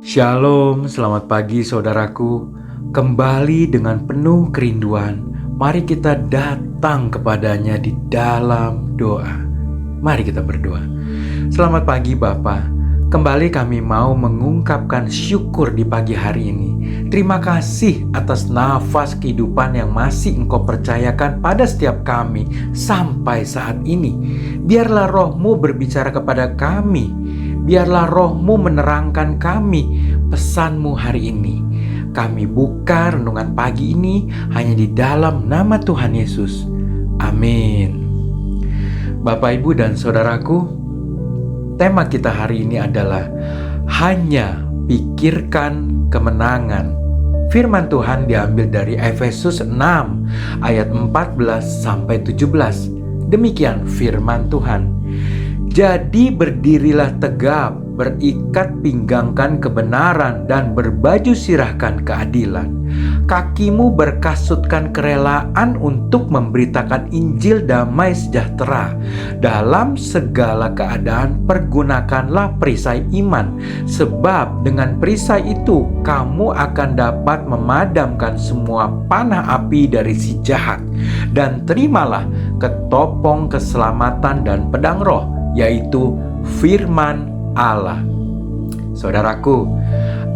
Shalom, selamat pagi saudaraku. Kembali dengan penuh kerinduan, mari kita datang kepadanya di dalam doa. Mari kita berdoa. Selamat pagi Bapa. Kembali kami mau mengungkapkan syukur di pagi hari ini. Terima kasih atas nafas kehidupan yang masih Engkau percayakan pada setiap kami sampai saat ini. Biarlah Roh-Mu berbicara kepada kami. Biarlah Roh-Mu menerangkan kami pesan-Mu hari ini. Kami buka renungan pagi ini hanya di dalam nama Tuhan Yesus. Amin. Bapak, Ibu, dan saudaraku, tema kita hari ini adalah hanya pikirkan kemenangan. Firman Tuhan diambil dari Efesus 6 ayat 14 sampai 17. Demikian firman Tuhan. Jadi berdirilah tegap, berikat pinggangkan kebenaran dan berbaju sirahkan keadilan. Kakimu berkasutkan kerelaan untuk memberitakan Injil damai sejahtera. Dalam segala keadaan pergunakanlah perisai iman, sebab dengan perisai itu kamu akan dapat memadamkan semua panah api dari si jahat. Dan terimalah ketopong keselamatan dan pedang roh, yaitu firman Allah. Saudaraku,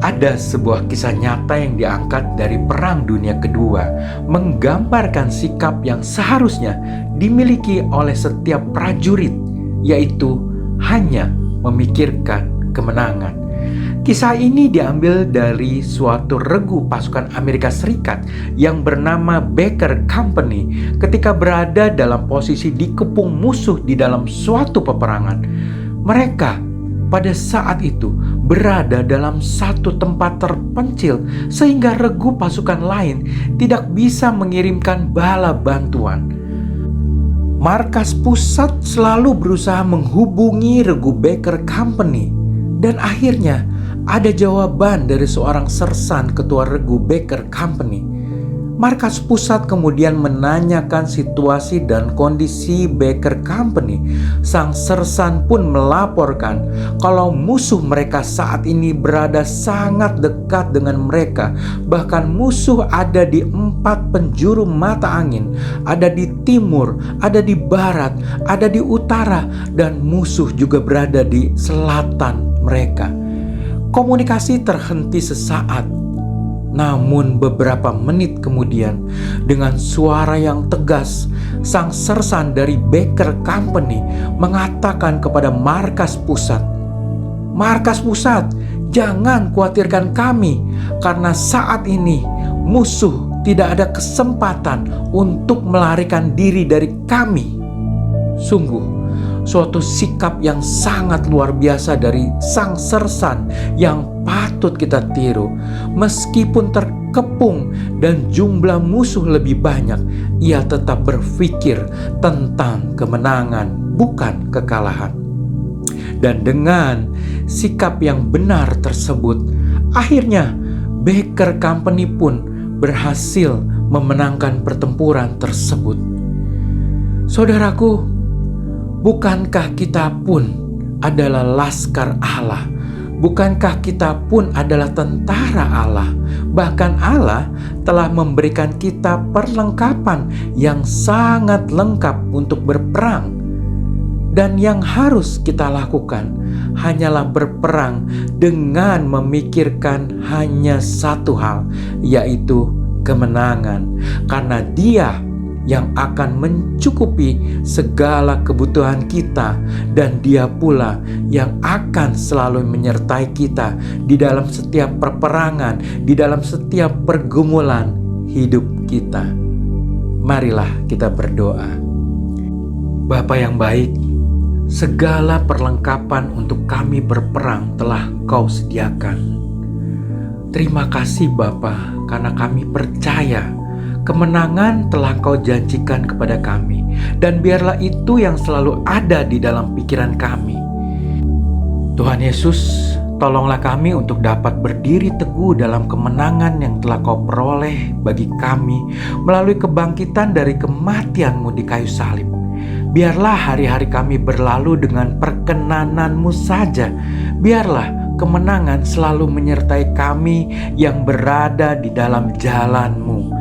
ada sebuah kisah nyata yang diangkat dari Perang Dunia Kedua, menggambarkan sikap yang seharusnya dimiliki oleh setiap prajurit, yaitu hanya memikirkan kemenangan. Kisah ini diambil dari suatu regu pasukan Amerika Serikat yang bernama Baker Company ketika berada dalam posisi dikepung musuh di dalam suatu peperangan. Mereka pada saat itu berada dalam satu tempat terpencil sehingga regu pasukan lain tidak bisa mengirimkan bala bantuan. Markas pusat selalu berusaha menghubungi regu Baker Company, dan akhirnya ada jawaban dari seorang sersan ketua regu Baker Company. Markas pusat kemudian menanyakan situasi dan kondisi Baker Company. Sang sersan pun melaporkan kalau musuh mereka saat ini berada sangat dekat dengan mereka. Bahkan musuh ada di 4 penjuru mata angin, ada di timur, ada di barat, ada di utara, dan musuh juga berada di selatan mereka. Komunikasi terhenti sesaat. Namun beberapa menit kemudian, dengan suara yang tegas, sang sersan dari Baker Company mengatakan kepada markas pusat, "Markas pusat, jangan khawatirkan kami, karena saat ini musuh tidak ada kesempatan untuk melarikan diri dari kami." Sungguh suatu sikap yang sangat luar biasa dari sang sersan yang patut kita tiru. Meskipun terkepung dan jumlah musuh lebih banyak, ia tetap berpikir tentang kemenangan, bukan kekalahan. Dan dengan sikap yang benar tersebut, akhirnya Baker Company pun berhasil memenangkan pertempuran tersebut. Saudaraku, bukankah kita pun adalah laskar Allah? Bukankah kita pun adalah tentara Allah? Bahkan Allah telah memberikan kita perlengkapan yang sangat lengkap untuk berperang. Dan yang harus kita lakukan hanyalah berperang dengan memikirkan hanya satu hal, yaitu kemenangan. Karena Dia yang akan mencukupi segala kebutuhan kita, dan Dia pula yang akan selalu menyertai kita di dalam setiap perperangan, di dalam setiap pergumulan hidup kita. Marilah kita berdoa. Bapa yang baik, segala perlengkapan untuk kami berperang telah Kau sediakan. Terima kasih Bapa, karena kami percaya kemenangan telah Kau janjikan kepada kami, dan biarlah itu yang selalu ada di dalam pikiran kami. Tuhan Yesus, tolonglah kami untuk dapat berdiri teguh dalam kemenangan yang telah Kau peroleh bagi kami melalui kebangkitan dari kematian-Mu di kayu salib. Biarlah hari-hari kami berlalu dengan perkenanan-Mu saja. Biarlah kemenangan selalu menyertai kami yang berada di dalam jalan-Mu.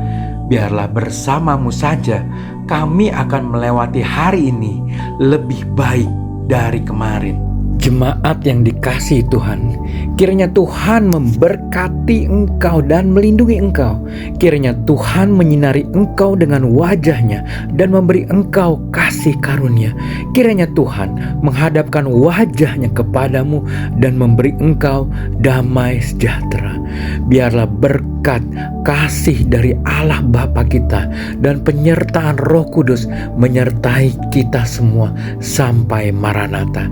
Biarlah bersama-Mu saja kami akan melewati hari ini lebih baik dari kemarin. Jemaat yang dikasihi Tuhan, kiranya Tuhan memberkati engkau dan melindungi engkau. Kiranya Tuhan menyinari engkau dengan wajah-Nya dan memberi engkau kasih karunia. Kiranya Tuhan menghadapkan wajah-Nya kepadamu dan memberi engkau damai sejahtera. Biarlah berkat kasih dari Allah Bapa kita dan penyertaan Roh Kudus menyertai kita semua sampai Maranatha.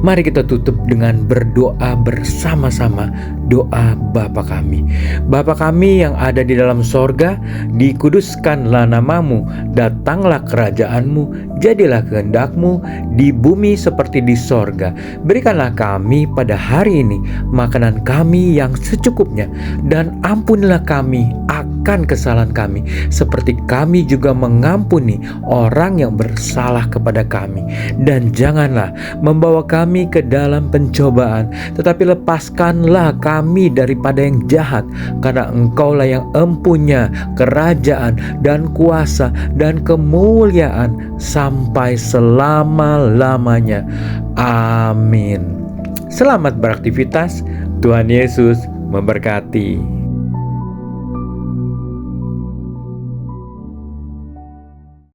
Mari kita tutup dengan berdoa bersama-sama. Doa Bapa kami. Bapa kami yang ada di dalam sorga, dikuduskanlah namamu, datanglah kerajaan-Mu, jadilah kehendak-Mu di bumi seperti di sorga. Berikanlah kami pada hari ini makanan kami yang secukupnya, dan ampunilah kami akan kesalahan kami, seperti kami juga mengampuni orang yang bersalah kepada kami. Dan janganlah membawa kami ke dalam pencobaan, tetapi lepaskanlah kami daripada yang jahat, karena Engkaulah yang empunya kerajaan dan kuasa dan kemuliaan sampai selama-lamanya. Amin. Selamat beraktivitas. Tuhan Yesus memberkati.